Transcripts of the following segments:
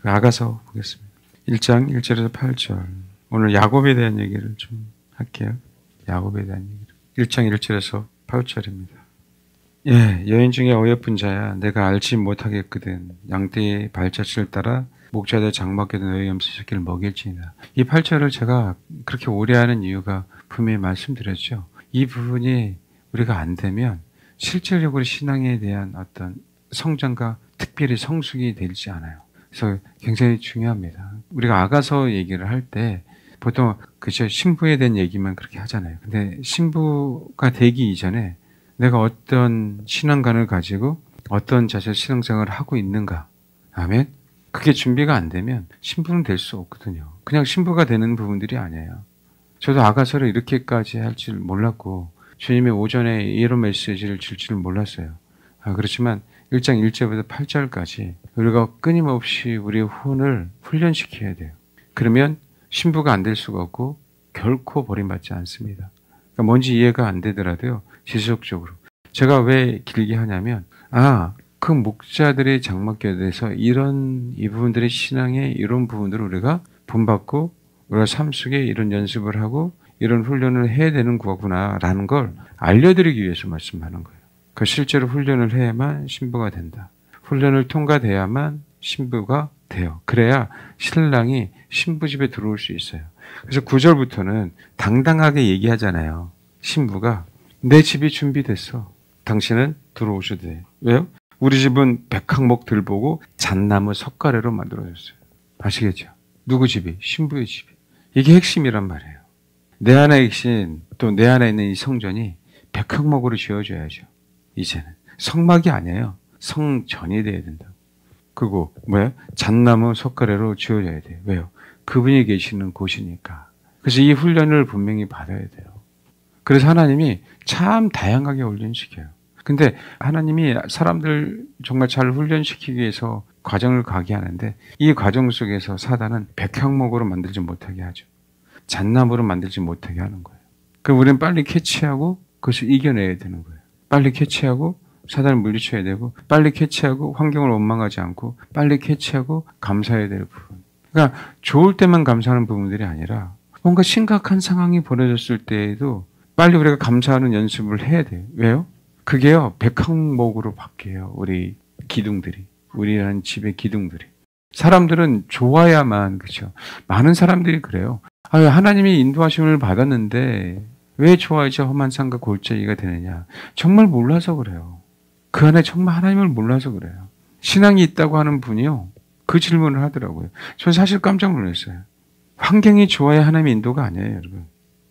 아가서 보겠습니다. 1장 1절에서 8절. 오늘 야곱에 대한 얘기를 좀 할게요. 야곱에 대한 얘기를. 1장 1절에서 8절입니다. 예, 여인 중에 어여쁜 자야 내가 알지 못하겠거든. 양떼의 발자취를 따라 목자들 장막에도 너희 염소 새끼를 먹일지니라. 이 8절을 제가 그렇게 오래 하는 이유가 분명히 말씀드렸죠. 이 부분이 우리가 안 되면 실질적으로 신앙에 대한 어떤 성장과 특별히 성숙이 되지 않아요. 그래서 굉장히 중요합니다. 우리가 아가서 얘기를 할 때 보통 그죠, 신부에 대한 얘기만 그렇게 하잖아요. 근데 신부가 되기 이전에 내가 어떤 신앙관을 가지고 어떤 자세로 신앙생활을 하고 있는가. 아멘. 그게 준비가 안 되면 신부는 될 수 없거든요. 그냥 신부가 되는 부분들이 아니에요. 저도 아가서를 이렇게까지 할 줄 몰랐고 주님의 오전에 이런 메시지를 줄 줄 몰랐어요. 그렇지만 1장 1절부터 8절까지 우리가 끊임없이 우리의 혼을 훈련시켜야 돼요. 그러면 신부가 안 될 수가 없고 결코 버림받지 않습니다. 그러니까 뭔지 이해가 안 되더라도요. 지속적으로. 제가 왜 길게 하냐면 그 목자들의 장막교대에서 이 부분들의 신앙의 이런 부분들을 우리가 본받고 우리가 삶 속에 이런 연습을 하고 이런 훈련을 해야 되는 거구나라는 걸 알려드리기 위해서 말씀하는 거예요. 그 실제로 훈련을 해야만 신부가 된다. 훈련을 통과돼야만 신부가 돼요. 그래야 신랑이 신부 집에 들어올 수 있어요. 그래서 9절부터는 당당하게 얘기하잖아요. 신부가 내 집이 준비됐어. 당신은 들어오셔도 돼. 왜요? 우리 집은 백항목 들보고 잣나무 석가래로 만들어졌어요. 아시겠죠? 누구 집이? 신부의 집이. 이게 핵심이란 말이에요. 내 안에 계신 또 내 안에 있는 이 성전이 백항목으로 지어져야죠. 이제는 성막이 아니에요. 성전이 돼야 된다고. 그리고 뭐야? 잣나무 석가래로 지어져야 돼요. 왜요? 그분이 계시는 곳이니까. 그래서 이 훈련을 분명히 받아야 돼요. 그래서 하나님이 참 다양하게 훈련시켜요. 근데 하나님이 사람들 정말 잘 훈련시키기 위해서 과정을 가게 하는데 이 과정 속에서 사단은 백향목으로 만들지 못하게 하죠. 잣나무로 만들지 못하게 하는 거예요. 그럼 우리는 빨리 캐치하고 그것을 이겨내야 되는 거예요. 빨리 캐치하고 사단을 물리쳐야 되고 빨리 캐치하고 환경을 원망하지 않고 빨리 캐치하고 감사해야 될 부분. 그러니까 좋을 때만 감사하는 부분들이 아니라 뭔가 심각한 상황이 벌어졌을 때에도 빨리 우리가 감사하는 연습을 해야 돼요. 왜요? 그게요, 백항목으로 바뀌어요. 우리 기둥들이. 우리라는 집의 기둥들이. 사람들은 좋아야만, 그렇죠. 많은 사람들이 그래요. 하나님이 인도하심을 받았는데 왜 좋아야지 험한 산과 골짜기가 되느냐. 정말 몰라서 그래요. 그 안에 정말 하나님을 몰라서 그래요. 신앙이 있다고 하는 분이요, 그 질문을 하더라고요. 저는 사실 깜짝 놀랐어요. 환경이 좋아야 하나님의 인도가 아니에요, 여러분.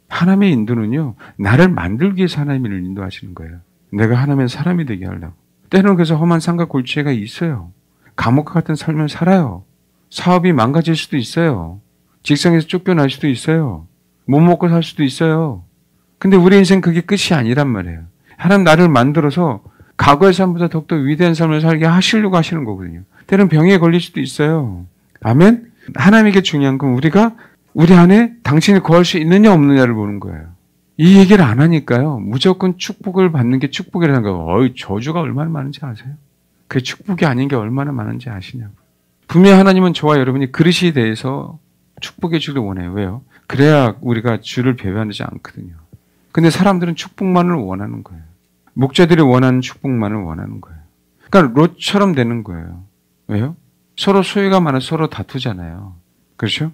하나님의 인도는요, 나를 만들기 위해서 하나님을 인도하시는 거예요. 내가 하나님의 사람이 되게 하려고. 때로는 그래서 험한 산과 골짜기가 있어요. 감옥과 같은 삶을 살아요. 사업이 망가질 수도 있어요. 직장에서 쫓겨날 수도 있어요. 못 먹고 살 수도 있어요. 근데 우리 인생 그게 끝이 아니란 말이에요. 하나님 나를 만들어서 과거의 삶보다 더욱더 위대한 삶을 살게 하시려고 하시는 거거든요. 때로는 병에 걸릴 수도 있어요. 아멘? 하나님에게 중요한 건 우리가 우리 안에 당신이 거할 수 있느냐 없느냐를 보는 거예요. 이 얘기를 안 하니까요, 무조건 축복을 받는 게 축복이라는 거예요. 저주가 얼마나 많은지 아세요? 그 축복이 아닌 게 얼마나 많은지 아시냐고. 분명히 하나님은 저와 여러분이 그릇이 대해서 축복해 주길 원해요. 왜요? 그래야 우리가 주를 배반하지 않거든요. 근데 사람들은 축복만을 원하는 거예요. 목자들이 원하는 축복만을 원하는 거예요. 그러니까 롯처럼 되는 거예요. 왜요? 서로 소유가 많아서 서로 다투잖아요. 그렇죠?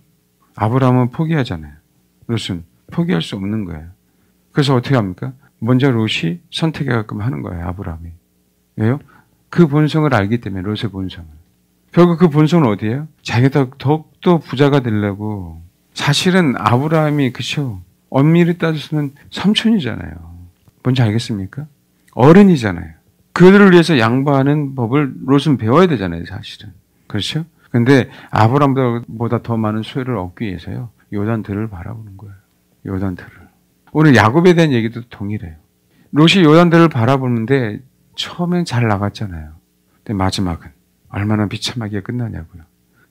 아브라함은 포기하잖아요. 롯은 포기할 수 없는 거예요. 그래서 어떻게 합니까? 먼저 롯이 선택해가끔 하는 거예요, 아브라함이. 왜요? 그 본성을 알기 때문에, 롯의 본성을. 결국 그 본성은 어디예요? 자기가 더욱더 부자가 되려고. 사실은 아브라함이, 그쵸? 엄밀히 따져서는 삼촌이잖아요. 뭔지 알겠습니까? 어른이잖아요. 그들을 위해서 양보하는 법을 롯은 배워야 되잖아요, 사실은. 그렇죠? 근데 아브라함보다 더 많은 소유를 얻기 위해서요, 요단들을 바라보는 거예요. 요단들을. 오늘 야곱에 대한 얘기도 동일해요. 롯이 요단들을 바라보는데 처음엔 잘 나갔잖아요. 근데 마지막은 얼마나 비참하게 끝나냐고요.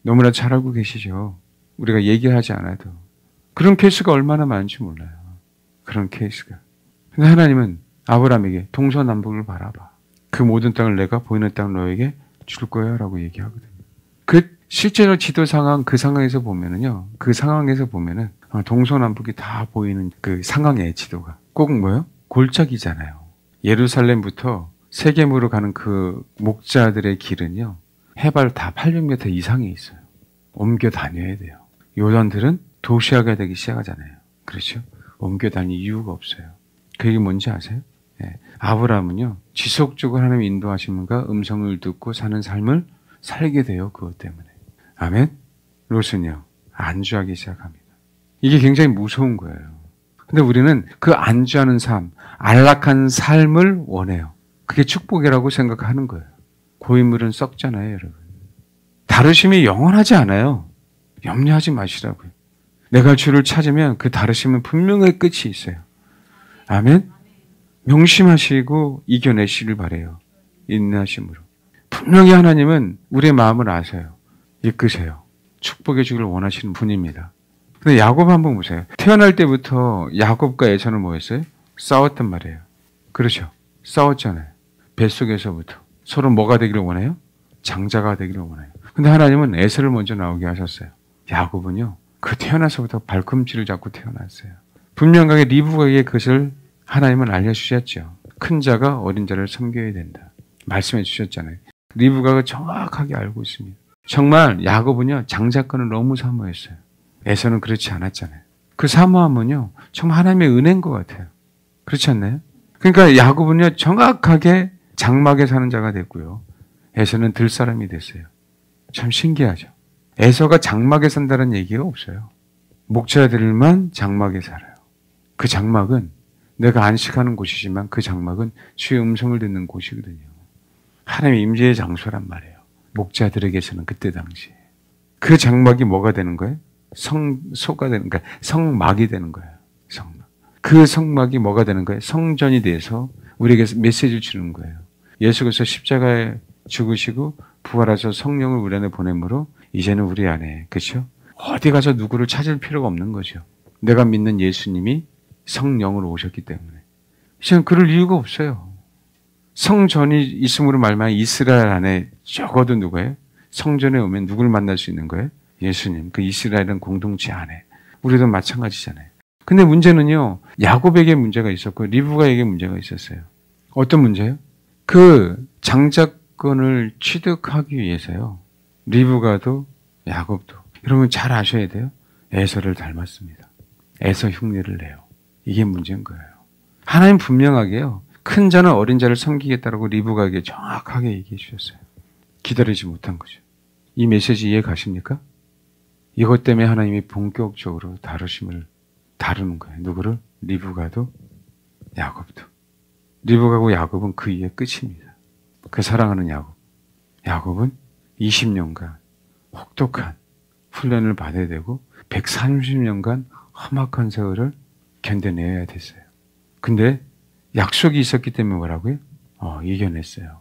너무나 잘 알고 계시죠. 우리가 얘기하지 않아도. 그런 케이스가 얼마나 많은지 몰라요. 그런 케이스가. 근데 하나님은 아브라함에게 동서남북을 바라봐. 그 모든 땅을 내가 보이는 땅 너에게 줄 거야 라고 얘기하거든요. 그 실제로 지도 상황, 그 상황에서 보면은요, 그 상황에서 보면은 동서남북이 다 보이는 그 상황의 지도가 꼭 뭐예요? 골짜기잖아요. 예루살렘부터 세겜으로 가는 그 목자들의 길은요, 해발 다 800m 이상에 있어요. 옮겨 다녀야 돼요. 요단들은 도시화가 되기 시작하잖아요. 그렇죠? 옮겨 다닐 이유가 없어요. 그 얘기 뭔지 아세요? 네. 아브라함은요, 지속적으로 하나님의 인도하심과 음성을 듣고 사는 삶을 살게 돼요. 그것 때문에. 아멘? 롯은요, 안주하기 시작합니다. 이게 굉장히 무서운 거예요. 근데 우리는 그 안주하는 삶, 안락한 삶을 원해요. 그게 축복이라고 생각하는 거예요. 고인물은 썩잖아요, 여러분. 다르심이 영원하지 않아요. 염려하지 마시라고요. 내가 주를 찾으면 그 다르심은 분명히 끝이 있어요. 아멘? 명심하시고 이겨내시길 바라요. 인내하심으로. 분명히 하나님은 우리의 마음을 아세요. 이끄세요. 축복해 주길 원하시는 분입니다. 근데 야곱 한번 보세요. 태어날 때부터 야곱과 에서는 뭐였어요? 싸웠단 말이에요. 그렇죠? 싸웠잖아요. 뱃속에서부터. 서로 뭐가 되기를 원해요? 장자가 되기를 원해요. 근데 하나님은 에서를 먼저 나오게 하셨어요. 야곱은요, 그 태어나서부터 발꿈치를 잡고 태어났어요. 분명하게 리브가에게 그것을 하나님은 알려주셨죠. 큰 자가 어린 자를 섬겨야 된다. 말씀해 주셨잖아요. 리브가가 정확하게 알고 있습니다. 정말 야곱은요, 장자권을 너무 사모했어요. 에서는 그렇지 않았잖아요. 그 사모함은요, 정말 하나님의 은혜인 것 같아요. 그렇지 않나요? 그러니까 야곱은요, 정확하게 장막에 사는 자가 됐고요. 에서는 들 사람이 됐어요. 참 신기하죠. 에서가 장막에 산다는 얘기가 없어요. 목자들만 장막에 살아요. 그 장막은 내가 안식하는 곳이지만 그 장막은 주의 음성을 듣는 곳이거든요. 하나님의 임재의 장소란 말이에요. 목자들에게서는 그때 당시에. 그 장막이 뭐가 되는 거예요? 성소가 되는 거예요. 성막이 되는 거예요. 성막. 그 성막이 뭐가 되는 거예요? 성전이 돼서 우리에게 메시지를 주는 거예요. 예수께서 십자가에 죽으시고 부활하셔서 성령을 우리 안에 보내므로 이제는 우리 안에, 그렇죠? 어디 가서 누구를 찾을 필요가 없는 거죠. 내가 믿는 예수님이 성령으로 오셨기 때문에. 이제는 그럴 이유가 없어요. 성전이 있음으로 말미암아 이스라엘 안에 적어도 누구예요? 성전에 오면 누구를 만날 수 있는 거예요? 예수님. 그 이스라엘은 공동체 안에. 우리도 마찬가지잖아요. 근데 문제는요, 야곱에게 문제가 있었고 리브가에게 문제가 있었어요. 어떤 문제예요? 그 장자권을 취득하기 위해서요, 리브가도 야곱도, 여러분 잘 아셔야 돼요. 에서를 닮았습니다. 에서 흉내를 내요. 이게 문제인 거예요. 하나님 분명하게요, 큰 자는 어린 자를 섬기겠다라고 리브가에게 정확하게 얘기해 주셨어요. 기다리지 못한 거죠. 이 메시지 이해 가십니까? 이것 때문에 하나님이 본격적으로 다루는 거예요. 누구를? 리브가도 야곱도. 리브가고 야곱은 그 이후의 끝입니다. 그 사랑하는 야곱. 야곱은 20년간 혹독한 훈련을 받아야 되고 130년간 험악한 세월을 견뎌내야 됐어요. 근데 약속이 있었기 때문에 뭐라고요? 이겨냈어요.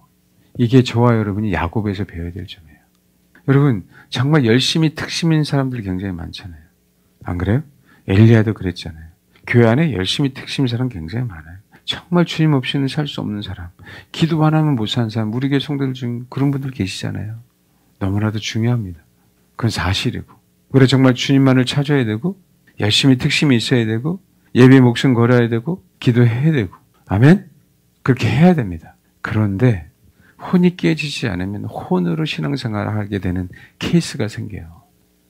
이게 저와 여러분이 야곱에서 배워야 될 점이에요. 여러분 정말 열심히 특심인 사람들이 굉장히 많잖아요. 안 그래요? 엘리야도 그랬잖아요. 교회 안에 열심히 특심인 사람 굉장히 많아요. 정말 주님 없이는 살 수 없는 사람, 기도 안 하면 못 사는 사람, 우리 교회 성도들 중 그런 분들 계시잖아요. 너무나도 중요합니다. 그건 사실이고, 그래 정말 주님만을 찾아야 되고, 열심히 특심이 있어야 되고, 예배 목숨 걸어야 되고, 기도해야 되고, 아멘? 그렇게 해야 됩니다. 그런데 혼이 깨지지 않으면 혼으로 신앙생활을 하게 되는 케이스가 생겨요.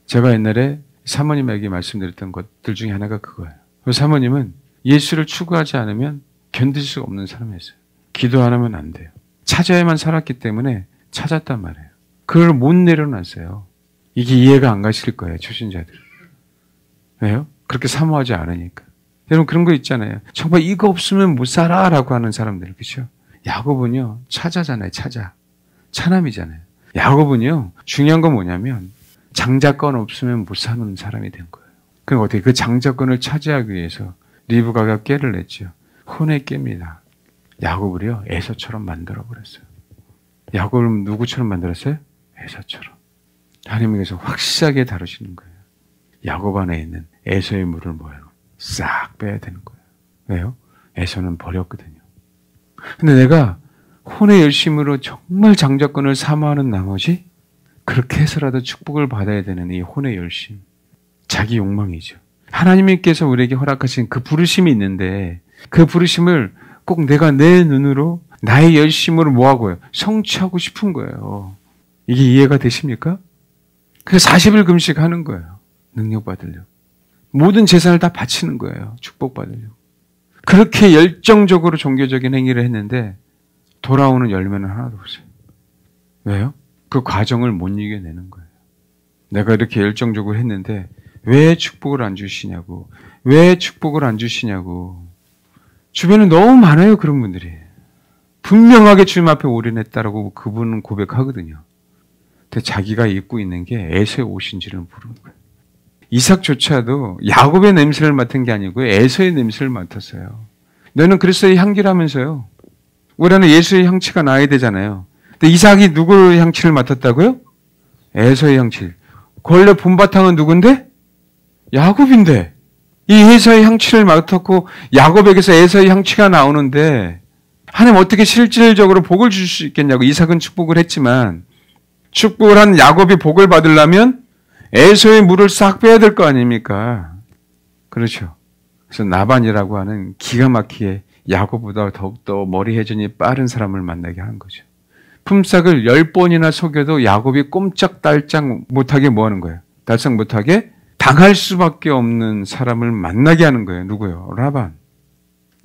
제가 옛날에 사모님에게 말씀드렸던 것들 중에 하나가 그거예요. 그 사모님은 예수를 추구하지 않으면 견딜 수가 없는 사람이었어요. 기도 안 하면 안 돼요. 찾아야만 살았기 때문에 찾았단 말이에요. 그걸 못 내려놨어요. 이게 이해가 안 가실 거예요, 초신자들. 왜요? 그렇게 사모하지 않으니까. 여러분 그런 거 있잖아요. 정말 이거 없으면 못 살아 라고 하는 사람들, 그렇죠? 야곱은요, 찾아잖아요. 차남이잖아요. 야곱은요, 중요한 건 뭐냐면 장자권 없으면 못 사는 사람이 된 거예요. 그럼 어떻게 그 장자권을 차지하기 위해서 리브가가 깨를 냈죠. 혼에 깹니다. 야곱을요, 에서처럼 만들어버렸어요. 야곱을 누구처럼 만들었어요? 에서처럼. 하나님께서 확실하게 다루시는 거예요. 야곱 안에 있는 에서의 물을 뭐예요? 싹 빼야 되는 거예요. 왜요? 에서는 버렸거든요. 근데 내가 혼의 열심으로 정말 장자권을 사모하는 나머지 그렇게 해서라도 축복을 받아야 되는 이 혼의 열심, 자기 욕망이죠. 하나님께서 우리에게 허락하신 그 부르심이 있는데 그 부르심을 꼭 내가 내 눈으로 나의 열심으로 뭐하고요? 성취하고 싶은 거예요. 이게 이해가 되십니까? 그래서 40일 금식하는 거예요. 능력 받으려고. 모든 재산을 다 바치는 거예요. 축복 받으려고. 그렇게 열정적으로 종교적인 행위를 했는데 돌아오는 열매는 하나도 없어요. 왜요? 그 과정을 못 이겨내는 거예요. 내가 이렇게 열정적으로 했는데 왜 축복을 안 주시냐고. 왜 축복을 안 주시냐고. 주변에 너무 많아요. 그런 분들이. 분명하게 주님 앞에 올인했다라고 그분은 고백하거든요. 근데 자기가 입고 있는 게 에서의 옷인지를 모르는 거예요. 이삭조차도 야곱의 냄새를 맡은 게 아니고 에서의 냄새를 맡았어요. 너는 그리스도의 향기라면서요. 우리 안에 예수의 향취가 나야 되잖아요. 근데 이삭이 누구의 향취를 맡았다고요? 에서의 향취. 원래 본바탕은 누군데? 야곱인데. 이 에서의 향취를 맡았고 야곱에게서 에서의 향취가 나오는데 하나님 어떻게 실질적으로 복을 줄 수 있겠냐고. 이삭은 축복을 했지만 축복을 한 야곱이 복을 받으려면 에서의 물을 싹 빼야 될 거 아닙니까? 그렇죠. 그래서 나반이라고 하는 기가 막히게 야곱보다 더욱더 머리 회전이 빠른 사람을 만나게 한 거죠. 품삯을 10번이나 속여도 야곱이 꼼짝달짝 못하게 뭐 하는 거예요? 달싹 못하게 당할 수밖에 없는 사람을 만나게 하는 거예요. 누구요? 라반.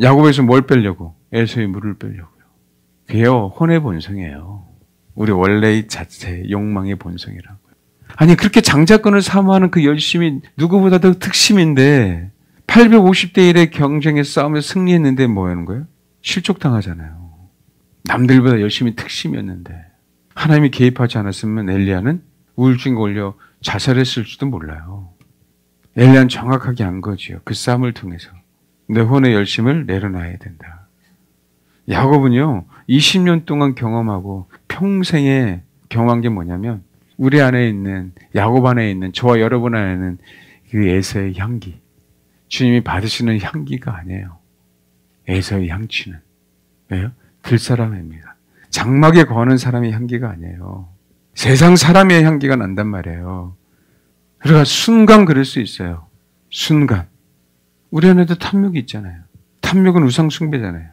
야곱에서 뭘 빼려고? 에서의 물을 빼려고요. 그게요, 혼의 본성이에요. 우리 원래의 자체, 욕망의 본성이라고요. 아니, 그렇게 장자권을 사모하는 그 열심이 누구보다도 특심인데 850대 1의 경쟁에 싸우면서 승리했는데 뭐 하는 거예요? 실족당하잖아요. 남들보다 열심히 특심이었는데 하나님이 개입하지 않았으면 엘리야는 우울증에 걸려 자살했을지도 몰라요. 엘리야는 정확하게 안 거지요. 그 싸움을 통해서. 내 혼의 열심을 내려놔야 된다. 야곱은요, 20년 동안 경험하고 평생에 경험한 게 뭐냐면 우리 안에 있는, 야곱 안에 있는, 저와 여러분 안에 있는 그 에서의 향기. 주님이 받으시는 향기가 아니에요. 에서의 향취는. 왜요? 들사람입니다. 장막에 거하는 사람의 향기가 아니에요. 세상 사람의 향기가 난단 말이에요. 그러니까 순간 그럴 수 있어요. 순간. 우리 안에도 탐욕이 있잖아요. 탐욕은 우상 숭배잖아요.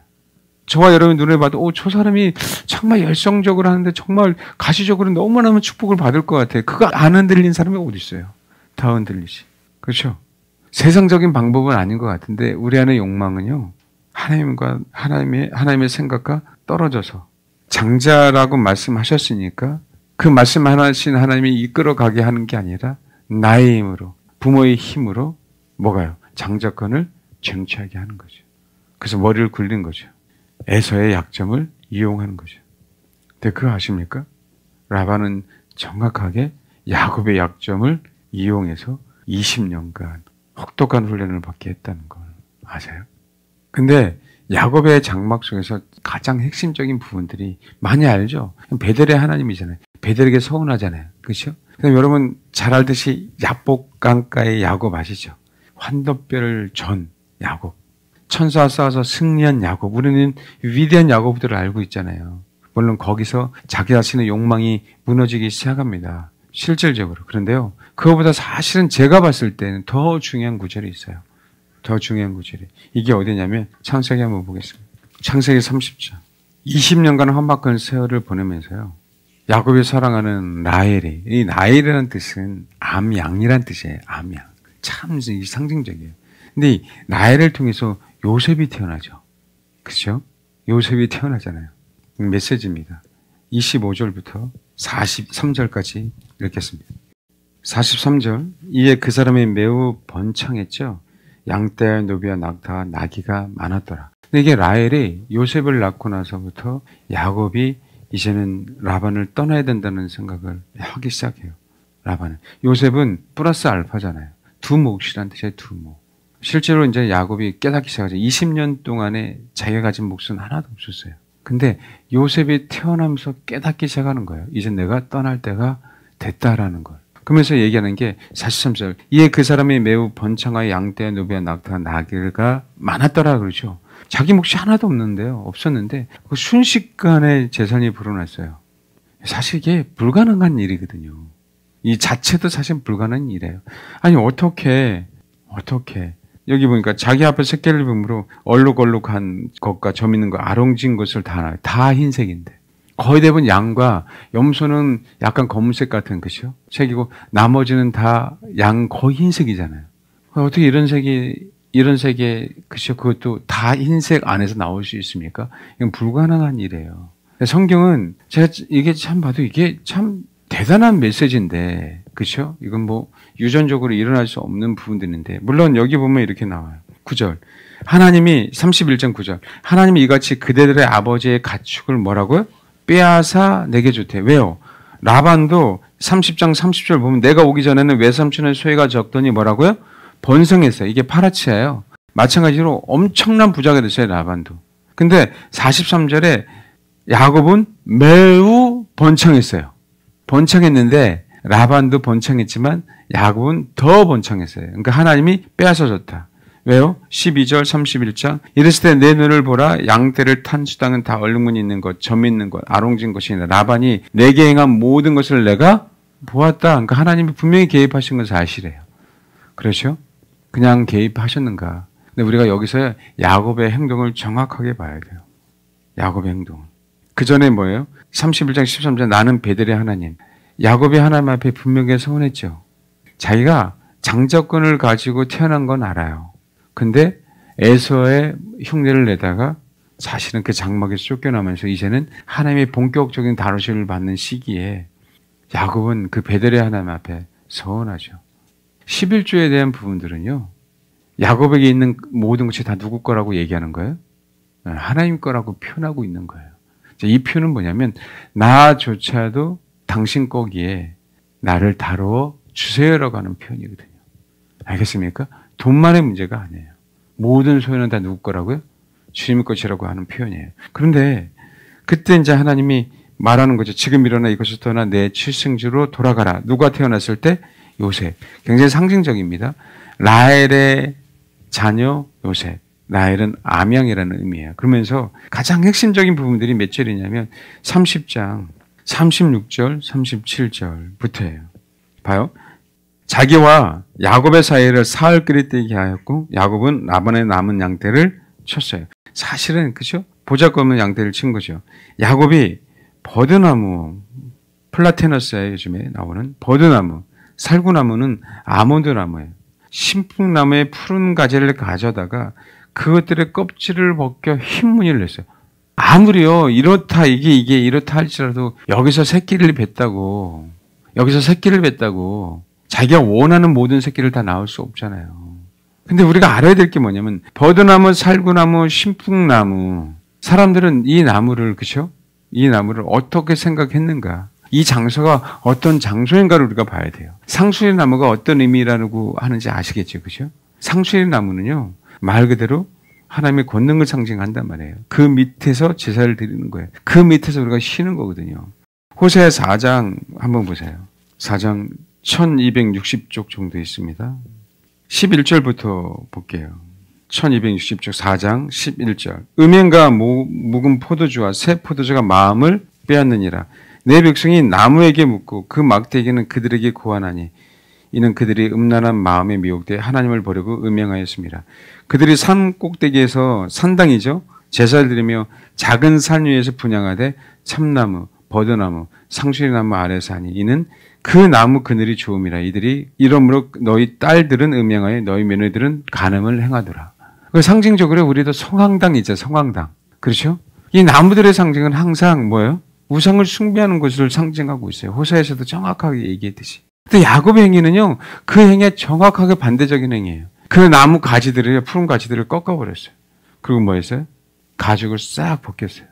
저와 여러분 눈에 봐도 저 사람이 정말 열성적으로 하는데 정말 가시적으로 너무너무 축복을 받을 것 같아요. 그거 안 흔들린 사람이 어디 있어요? 다 흔들리지. 그렇죠? 세상적인 방법은 아닌 것 같은데 우리 안의 욕망은요. 하나님의 생각과 떨어져서 장자라고 말씀하셨으니까 그 말씀하신 하나님이 이끌어가게 하는 게 아니라 나의 힘으로, 부모의 힘으로 뭐가요? 장자권을 쟁취하게 하는 거죠. 그래서 머리를 굴린 거죠. 에서의 약점을 이용하는 거죠. 근데 그거 아십니까? 라반은 정확하게 야곱의 약점을 이용해서 20년간 혹독한 훈련을 받게 했다는 걸 아세요? 근데 야곱의 장막 속에서 가장 핵심적인 부분들이 많이 알죠? 베델의 하나님이잖아요. 베델에게 서운하잖아요. 그렇죠? 그럼 여러분 잘 알듯이 야복 강가의 야곱 아시죠? 환도뼈를 전 야곱. 천사와 싸워서 승리한 야곱. 우리는 위대한 야곱들을 알고 있잖아요. 물론 거기서 자기 자신의 욕망이 무너지기 시작합니다. 실질적으로. 그런데요. 그거보다 사실은 제가 봤을 때는 더 중요한 구절이 있어요. 더 중요한 구절이. 이게 어디냐면 창세기 한번 보겠습니다. 창세기 30장. 20년간 험악한 세월을 보내면서요. 야곱이 사랑하는 라헬이, 이 라헬이라는 뜻은 암양이라는 뜻이에요. 암양. 참 상징적이에요. 근데 이 라헬을 통해서 요셉이 태어나죠. 그렇죠? 요셉이 태어나잖아요. 메시지입니다. 25절부터 43절까지 읽겠습니다. 43절. 이에 그 사람이 매우 번창했죠. 양떼와 노비와 낙타와 나귀가 많았더라. 근데 이게 라헬이 요셉을 낳고 나서부터 야곱이 이제는 라반을 떠나야 된다는 생각을 하기 시작해요. 라반은. 요셉은 플러스 알파잖아요. 두 몫이란 뜻이에요. 두 몫. 실제로 이제 야곱이 깨닫기 시작하죠. 20년 동안에 자기가 가진 몫은 하나도 없었어요. 근데 요셉이 태어나면서 깨닫기 시작하는 거예요. 이제 내가 떠날 때가 됐다라는 걸. 그러면서 얘기하는 게 43절. 이에 그 사람이 매우 번창하여 양떼와 노비와 낙타와 나귀가 많았더라 그러죠. 자기 몫이 하나도 없는데요. 없었는데 그 순식간에 재산이 불어났어요. 사실 이게 불가능한 일이거든요. 이 자체도 사실 불가능한 일이에요. 아니 어떻게 여기 보니까 자기 앞에 새끼를 봄으로 얼룩얼룩한 것과 점 있는 거 아롱진 것을 다 흰색인데 거의 대부분 양과 염소는 약간 검은색 같은 것이요 색이고 나머지는 다 양 거의 흰색이잖아요. 어떻게 이런 색에 그죠? 그것도 다 흰색 안에서 나올 수 있습니까? 이건 불가능한 일이에요. 성경은 제가 이게 참 봐도 이게 참 대단한 메시지인데, 그렇죠? 이건 뭐 유전적으로 일어날 수 없는 부분들인데, 물론 여기 보면 이렇게 나와요. 9절. 하나님이 31장 9절. 하나님이 이같이 그대들의 아버지의 가축을 뭐라고요? 빼앗아 내게 주되. 왜요? 라반도 30장 30절 보면 내가 오기 전에는 외삼촌의 소유가 적더니 뭐라고요? 번성했어요. 이게 파라치아예요. 마찬가지로 엄청난 부자가 됐어요. 라반도. 근데 43절에 야곱은 매우 번창했어요. 번창했는데 라반도 번창했지만 야곱은 더 번창했어요. 그러니까 하나님이 빼앗아줬다. 왜요? 12절 31장 이랬을 때 내 눈을 보라 양떼를 탄 수당은 다 얼룩무늬 있는 것, 점 있는 것, 아롱진 것이 있다. 라반이 내게 행한 모든 것을 내가 보았다. 그러니까 하나님이 분명히 개입하신 건 사실이에요. 그렇죠? 그냥 개입하셨는가? 근데 우리가 여기서 야곱의 행동을 정확하게 봐야 돼요. 야곱의 행동. 그 전에 뭐예요? 31장 13절 나는 베델의 하나님. 야곱이 하나님 앞에 분명히 서원했죠. 자기가 장자권을 가지고 태어난 건 알아요. 근데 에서의 흉내를 내다가 사실은 그 장막에서 쫓겨나면서 이제는 하나님의 본격적인 다루심을 받는 시기에 야곱은 그 베델의 하나님 앞에 서원하죠. 11조에 대한 부분들은요. 야곱에게 있는 모든 것이 다 누구 거라고 얘기하는 거예요? 하나님 거라고 표현하고 있는 거예요. 이 표현은 뭐냐면 나조차도 당신 거기에 나를 다루어 주세요라고 하는 표현이거든요. 알겠습니까? 돈만의 문제가 아니에요. 모든 소유는 다 누구 거라고요? 주님 것이라고 하는 표현이에요. 그런데 그때 이제 하나님이 말하는 거죠. 지금 일어나 이것을 떠나 내 출생지로 돌아가라. 누가 태어났을 때? 요셉. 굉장히 상징적입니다. 라헬의 자녀 요셉. 라헬은 암양이라는 의미예요. 그러면서 가장 핵심적인 부분들이 몇 절이냐면 30장 36절 37절부터예요. 봐요. 자기와 야곱의 사이를 사흘 끓이뜨게 하였고 야곱은 라반의 남은 양떼를 쳤어요. 사실은 그죠? 보잘것없는 양떼를 친 거죠. 야곱이 버드나무 플라테너스에 요즘에 나오는 버드나무 살구나무는 아몬드 나무예요. 신풍나무의 푸른 가지를 가져다가 그것들의 껍질을 벗겨 흰 무늬를 냈어요. 아무리요 이렇다 이게 이렇다 할지라도 여기서 새끼를 뱉다고 자기가 원하는 모든 새끼를 다 낳을 수 없잖아요. 근데 우리가 알아야 될 게 뭐냐면 버드나무, 살구나무, 신풍나무 사람들은 이 나무를 그죠? 이 나무를 어떻게 생각했는가? 이 장소가 어떤 장소인가를 우리가 봐야 돼요. 상수리 나무가 어떤 의미라고 하는지 아시겠죠, 그죠? 상수리 나무는요 말 그대로 하나님의 권능을 상징한단 말이에요. 그 밑에서 제사를 드리는 거예요. 그 밑에서 우리가 쉬는 거거든요. 호세아 4장 한번 보세요. 4장 1260쪽 정도 있습니다. 11절부터 볼게요. 1260쪽 4장 11절. 음행과 묵은 포도주와 새 포도주가 마음을 빼앗느니라. 내 백성이 나무에게 묻고 그 막대기는 그들에게 고하나니 이는 그들이 음란한 마음에 미혹돼 하나님을 버리고 음행하였습니다. 그들이 산 꼭대기에서 산당이죠. 제사를 드리며 작은 산 위에서 분향하되 참나무, 버드나무, 상수리나무 아래서 하니 이는 그 나무 그늘이 좋음이라. 이들이 이러므로 너희 딸들은 음행하여 너희 며느리들은 간음을 행하더라. 상징적으로 우리도 성황당이죠. 성황당. 그렇죠? 이 나무들의 상징은 항상 뭐예요? 우상을 숭배하는 것을 상징하고 있어요. 호세아에서도 정확하게 얘기했듯이. 근데 야곱의 행위는요, 그 행위에 정확하게 반대적인 행위예요. 그 나무 가지들을, 푸른 가지들을 꺾어버렸어요. 그리고 뭐 했어요? 가죽을 싹 벗겼어요.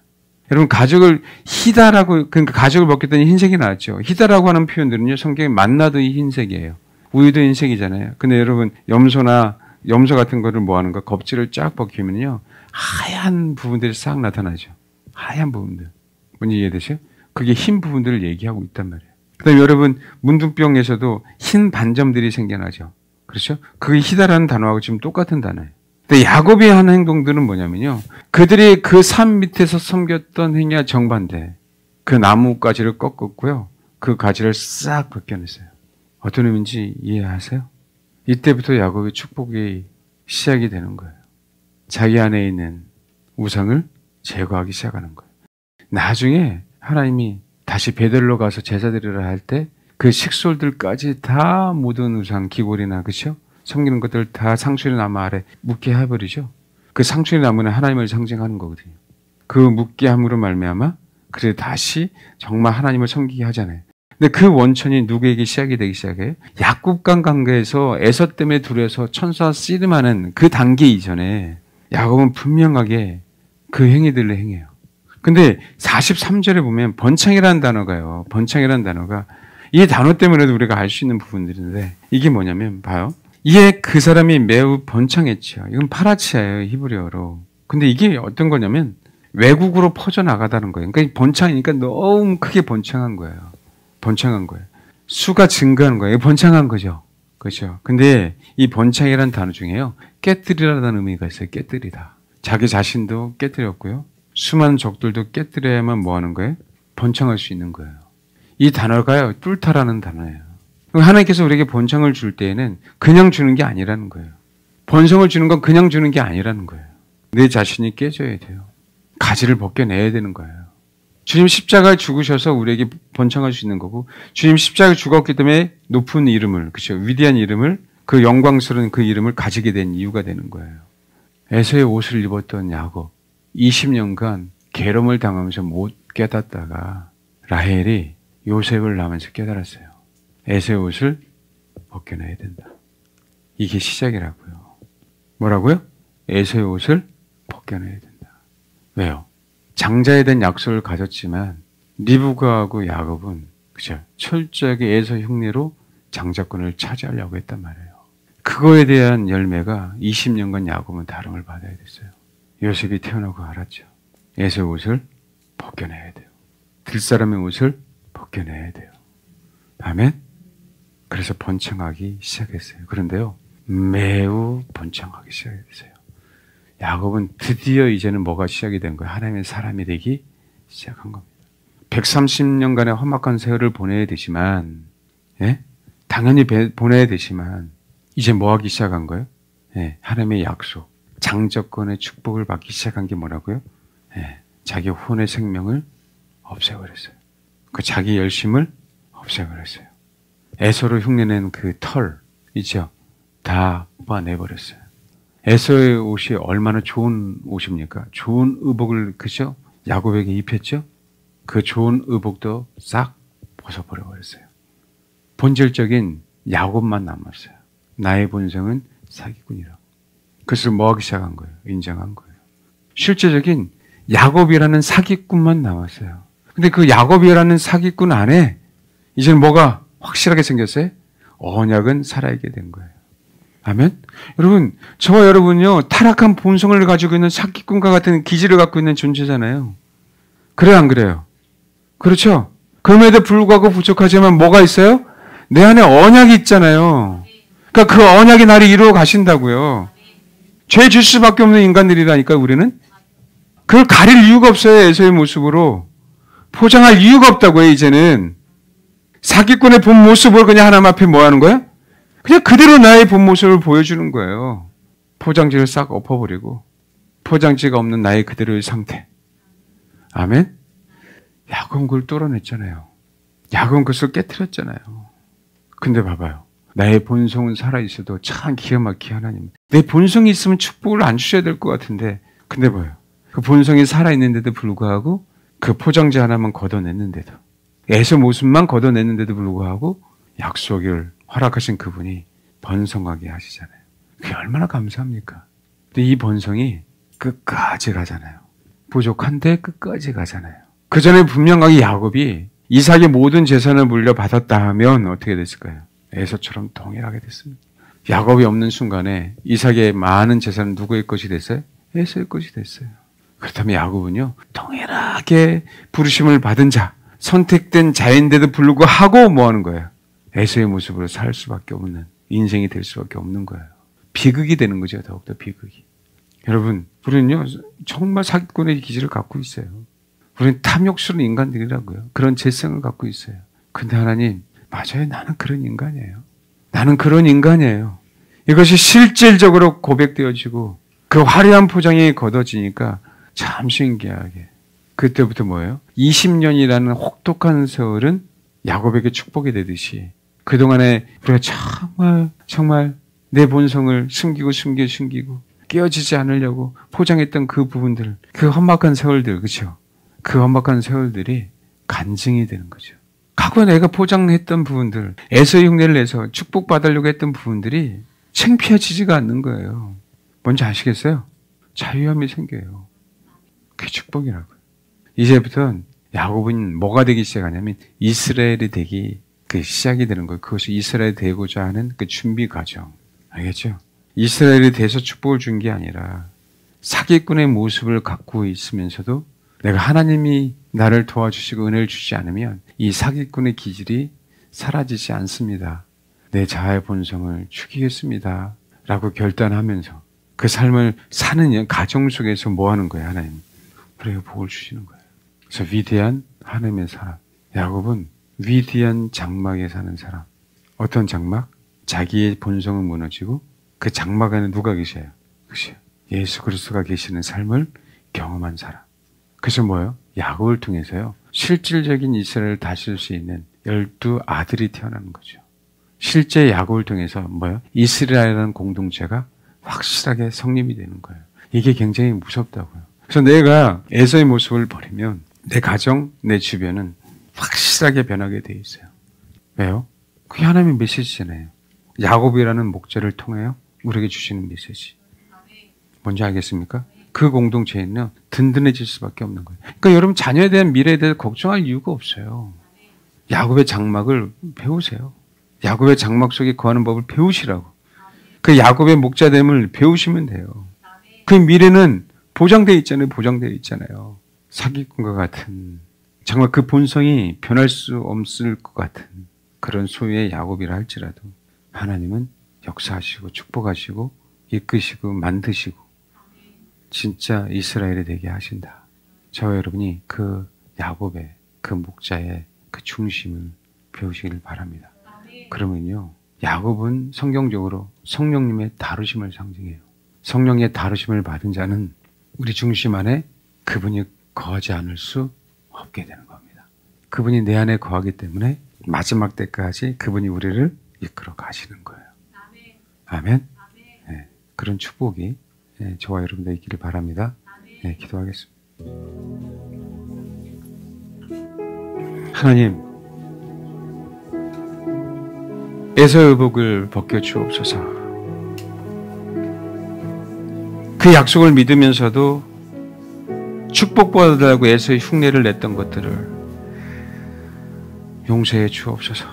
여러분, 가죽을 희다라고, 그러니까 가죽을 벗겼더니 흰색이 나왔죠. 희다라고 하는 표현들은요, 성경에 만나도 이 흰색이에요. 우유도 흰색이잖아요. 근데 여러분, 염소 같은 거를 뭐 하는가? 껍질을 쫙 벗기면요, 하얀 부분들이 싹 나타나죠. 하얀 부분들. 뭔지 이해되세요? 그게 흰 부분들을 얘기하고 있단 말이에요. 그 다음에 여러분, 문둥병에서도 흰 반점들이 생겨나죠. 그렇죠? 그게 희다라는 단어하고 지금 똑같은 단어예요. 근데 야곱이 하는 행동들은 뭐냐면요. 그들이 그 산 밑에서 섬겼던 행위와 정반대. 그 나무 가지를 꺾었고요. 그 가지를 싹 벗겨냈어요. 어떤 의미인지 이해하세요? 이때부터 야곱의 축복이 시작이 되는 거예요. 자기 안에 있는 우상을 제거하기 시작하는 거예요. 나중에 하나님이 다시 베델로 가서 제사 드리라 할 때 그 식솔들까지 다 모든 우상, 기골이나 그렇죠? 섬기는 것들 다 상수리 나무 아래 묻게 해버리죠. 그 상수리 나무는 하나님을 상징하는 거거든요. 그 묻게 함으로 말미암아 그래 다시 정말 하나님을 섬기게 하잖아요. 근데 그 원천이 누구에게 시작이 되기 시작해요? 야곱간 관계에서 에서 때문에 두려워서 천사 씨름하는 그 단계 이전에 야곱은 분명하게 그 행위들을 행해요. 근데 43절에 보면 번창이라는 단어가요. 번창이라는 단어가 이 단어 때문에도 우리가 알 수 있는 부분들인데 이게 뭐냐면 봐요. 이에 그 사람이 매우 번창했죠. 이건 파라치아예요. 히브리어로. 근데 이게 어떤 거냐면 외국으로 퍼져나가다는 거예요. 그러니까 번창이니까 너무 크게 번창한 거예요. 번창한 거예요. 수가 증가하는 거예요. 번창한 거죠. 그렇죠. 근데 이 번창이라는 단어 중에요. 깨뜨리라는 의미가 있어요. 깨뜨리다. 자기 자신도 깨뜨렸고요. 수많은 적들도 깨뜨려야만 뭐 하는 거예요? 번창할 수 있는 거예요. 이 단어가요. 뚫다라는 단어예요. 하나님께서 우리에게 번창을 줄 때에는 그냥 주는 게 아니라는 거예요. 번성을 주는 건 그냥 주는 게 아니라는 거예요. 내 자신이 깨져야 돼요. 가지를 벗겨내야 되는 거예요. 주님 십자가에 죽으셔서 우리에게 번창할 수 있는 거고 주님 십자가에 죽었기 때문에 높은 이름을 그렇죠. 위대한 이름을 그 영광스러운 그 이름을 가지게 된 이유가 되는 거예요. 에서의 옷을 입었던 야곱 20년간 괴로움을 당하면서 못 깨닫다가 라헬이 요셉을 낳으면서 깨달았어요. 에서의 옷을 벗겨내야 된다. 이게 시작이라고요. 뭐라고요? 에서의 옷을 벗겨내야 된다. 왜요? 장자에 대한 약속을 가졌지만 리브가하고 야곱은 그죠? 철저하게 에서 흉내로 장자권을 차지하려고 했단 말이에요. 그거에 대한 열매가 20년간 야곱은 다름을 받아야 됐어요. 요셉이 태어나고 알았죠. 에서의 옷을 벗겨내야 돼요. 들사람의 옷을 벗겨내야 돼요. 아멘? 그래서 번창하기 시작했어요. 그런데요, 매우 번창하기 시작했어요. 야곱은 드디어 이제는 뭐가 시작이 된 거예요? 하나님의 사람이 되기 시작한 겁니다. 130년간의 험악한 세월을 보내야 되지만, 예? 당연히 보내야 되지만, 이제 뭐 하기 시작한 거예요? 예, 하나님의 약속, 장자권의 축복을 받기 시작한 게 뭐라고요? 예, 자기 혼의 생명을 없애버렸어요. 그 자기 열심을 없애버렸어요. 에서로 흉내낸 그 털, 있죠? 다 뽑아내버렸어요. 에서의 옷이 얼마나 좋은 옷입니까? 좋은 의복을, 그죠? 야곱에게 입혔죠? 그 좋은 의복도 싹 벗어버려버렸어요. 본질적인 야곱만 남았어요. 나의 본성은 사기꾼이라고. 그것을 뭐 하기 시작한 거예요? 인정한 거예요. 실제적인 야곱이라는 사기꾼만 남았어요. 근데 그 야곱이라는 사기꾼 안에 이제는 뭐가 확실하게 생겼어요? 언약은 살아있게 된 거예요. 아멘? 여러분, 저와 여러분요, 타락한 본성을 가지고 있는 사기꾼과 같은 기질을 갖고 있는 존재잖아요. 그래요, 안 그래요? 그렇죠? 그럼에도 불구하고 부족하지만 뭐가 있어요? 내 안에 언약이 있잖아요. 그러니까 그 언약이 나를 이루어 가신다고요. 죄 질 수밖에 없는 인간들이라니까, 우리는. 그걸 가릴 이유가 없어요, 에서의 모습으로. 포장할 이유가 없다고요, 이제는. 사기꾼의 본 모습을 그냥 하나님 앞에 뭐 하는 거야? 그냥 그대로 나의 본 모습을 보여주는 거예요. 포장지를 싹 엎어버리고 포장지가 없는 나의 그대로의 상태. 아멘? 야곱은 그걸 뚫어냈잖아요. 야곱은 그것을 깨트렸잖아요. 근데 봐봐요. 나의 본성은 살아있어도 참 기가 막히게 하나님. 내 본성이 있으면 축복을 안 주셔야 될 것 같은데 근데 뭐예요? 그 본성이 살아있는데도 불구하고 그 포장지 하나만 걷어냈는데도 에서 모습만 걷어냈는데도 불구하고 약속을 허락하신 그분이 번성하게 하시잖아요. 그게 얼마나 감사합니까? 근데 이 번성이 끝까지 가잖아요. 부족한데 끝까지 가잖아요. 그 전에 분명하게 야곱이 이삭의 모든 재산을 물려받았다 하면 어떻게 됐을까요? 에서처럼 동일하게 됐습니다. 야곱이 없는 순간에 이삭의 많은 재산은 누구의 것이 됐어요? 에서의 것이 됐어요. 그렇다면 야곱은요, 동일하게 부르심을 받은 자, 선택된 자인데도 불구하고 뭐 하는 거예요? 에서의 모습으로 살 수밖에 없는 인생이 될 수밖에 없는 거예요. 비극이 되는 거죠. 더욱더 비극이. 여러분, 우리는요 정말 사기꾼의 기질을 갖고 있어요. 우리는 탐욕스러운 인간들이라고요. 그런 재성을 갖고 있어요. 근데 하나님, 맞아요. 나는 그런 인간이에요. 나는 그런 인간이에요. 이것이 실질적으로 고백되어지고 그 화려한 포장이 걷어지니까 참 신기하게. 그때부터 뭐예요? 20년이라는 혹독한 세월은 야곱에게 축복이 되듯이 그동안에 우리가 정말 내 본성을 숨기고 깨어지지 않으려고 포장했던 그 부분들, 그 험악한 세월들, 그렇죠? 그 험악한 세월들이 간증이 되는 거죠. 과거 내가 포장했던 부분들, 에서의 흉내를 내서 축복받으려고 했던 부분들이 창피해지지가 않는 거예요. 뭔지 아시겠어요? 자유함이 생겨요. 그게 축복이라고요. 이제부터는 야곱은 뭐가 되기 시작하냐면 이스라엘이 되기 시작이 되는 거예요. 그것이 이스라엘이 되고자 하는 그 준비 과정. 알겠죠? 이스라엘이 돼서 축복을 준 게 아니라 사기꾼의 모습을 갖고 있으면서도 내가 하나님이 나를 도와주시고 은혜를 주지 않으면 이 사기꾼의 기질이 사라지지 않습니다. 내 자아의 본성을 죽이겠습니다. 라고 결단하면서 그 삶을 사는 가정 속에서 뭐 하는 거예요? 하나님. 우리에게 복을 주시는 거예요. 그래서 위대한 하나님의 사람. 야곱은 위대한 장막에 사는 사람. 어떤 장막? 자기의 본성은 무너지고 그 장막 안에 누가 계셔요? 그렇죠? 예수 그리스도가 계시는 삶을 경험한 사람. 그래서 뭐예요? 야곱을 통해서요. 실질적인 이스라엘을 다스릴 수 있는 12 아들이 태어나는 거죠. 실제 야곱을 통해서 뭐예요? 이스라엘이라는 공동체가 확실하게 성립이 되는 거예요. 이게 굉장히 무섭다고요. 그래서 내가 에서의 모습을 버리면 내 가정, 내 주변은 확실하게 변하게 돼 있어요. 왜요? 그게 하나님의 메시지잖아요. 야곱이라는 목자를 통하여 우리에게 주시는 메시지. 뭔지 알겠습니까? 그 공동체에는 든든해질 수밖에 없는 거예요. 그러니까 여러분 자녀에 대한 미래에 대해서 걱정할 이유가 없어요. 야곱의 장막을 배우세요. 야곱의 장막 속에 거하는 법을 배우시라고. 그 야곱의 목자됨을 배우시면 돼요. 그 미래는 보장되어 있잖아요. 보장되어 있잖아요. 사기꾼과 같은 정말 그 본성이 변할 수 없을 것 같은 그런 소유의 야곱이라 할지라도 하나님은 역사하시고 축복하시고 이끄시고 만드시고 진짜 이스라엘이 되게 하신다. 저와 여러분이 그 야곱의 그 목자의 그 중심을 배우시길 바랍니다. 그러면요, 야곱은 성경적으로 성령님의 다루심을 상징해요. 성령의 다루심을 받은 자는 우리 중심 안에 그분이 거하지 않을 수 없게 되는 겁니다. 그분이 내 안에 거하기 때문에 마지막 때까지 그분이 우리를 이끌어 가시는 거예요. 아멘. 네, 그런 축복이 저와 여러분들 있기를 바랍니다. 네, 기도하겠습니다. 하나님, 에서의 의복을 벗겨주옵소서. 그 약속을 믿으면서도 축복받으려고 에서의 흉내를 냈던 것들을 용서해 주옵소서.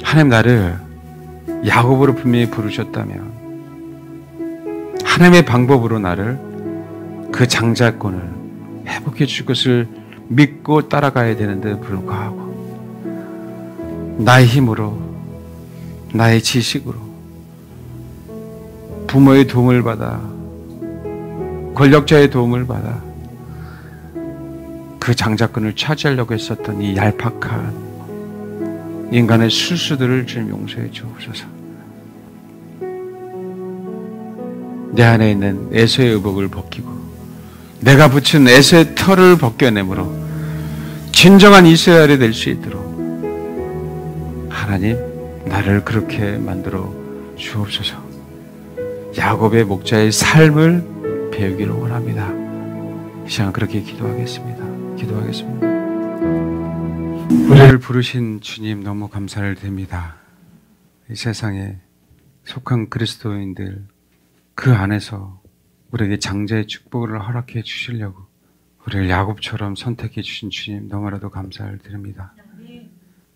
하나님, 나를 야곱으로 분명히 부르셨다면 하나님의 방법으로 나를 그 장자권을 회복해 줄 것을 믿고 따라가야 되는데 불구하고 나의 힘으로, 나의 지식으로, 부모의 도움을 받아, 권력자의 도움을 받아 그 장자권을 차지하려고 했었던 이 얄팍한 인간의 실수들을 좀 용서해 주옵소서. 내 안에 있는 에서의 의복을 벗기고 내가 붙인 에서의 털을 벗겨내므로 진정한 이스라엘이 될 수 있도록 하나님, 나를 그렇게 만들어 주옵소서. 야곱의 목자의 삶을 배우기를 원합니다. 이 시간 그렇게 기도하겠습니다. 우리를 부르신 주님 너무 감사를 드립니다. 이 세상에 속한 그리스도인들 그 안에서 우리에게 장자의 축복을 허락해 주시려고 우리를 야곱처럼 선택해 주신 주님 너무나도 감사를 드립니다.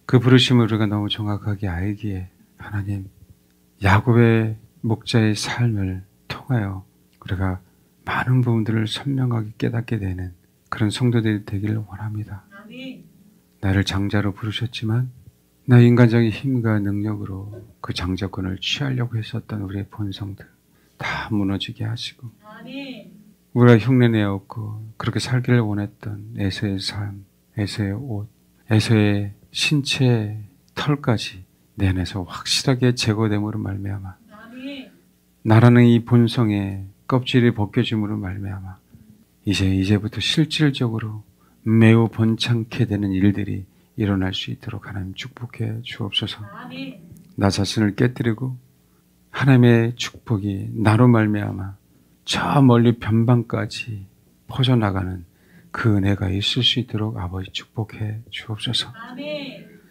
그 부르심을 우리가 너무 정확하게 알기에 하나님, 야곱의 목자의 삶을 통하여 우리가 많은 부분들을 선명하게 깨닫게 되는 그런 성도들이 되기를 원합니다. 나를 장자로 부르셨지만 나의 인간적인 힘과 능력으로 그 장자권을 취하려고 했었던 우리의 본성들 다 무너지게 하시고 우리가 흉내내었고 그렇게 살기를 원했던 에서의 삶, 에서의 옷, 에서의 신체 털까지 내 안에서 확실하게 제거됨으로 말미암아 나라는 이 본성의 껍질이 벗겨짐으로 말미암아 이제부터 실질적으로 매우 번창케 되는 일들이 일어날 수 있도록 하나님 축복해 주옵소서. 나 자신을 깨뜨리고 하나님의 축복이 나로 말미암아 저 멀리 변방까지 퍼져나가는 그 은혜가 있을 수 있도록 아버지 축복해 주옵소서.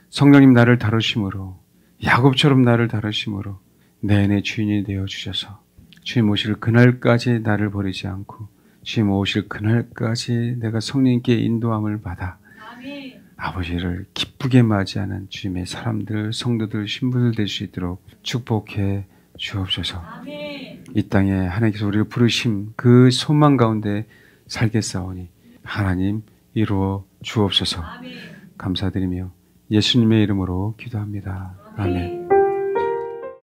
성령님 나를 다루심으로 야곱처럼 나를 다루심으로 내 안의 주인이 되어 주셔서 주님 오실 그날까지 나를 버리지 않고 주님 오실 그날까지 내가 성령님께 인도함을 받아 아버지를 기쁘게 맞이하는 주님의 사람들, 성도들, 신부들 될 수 있도록 축복해 주옵소서. 이 땅에 하나님께서 우리를 부르심 그 소망 가운데 살겠사오니 하나님 이루어 주옵소서. 감사드리며 예수님의 이름으로 기도합니다. 아멘.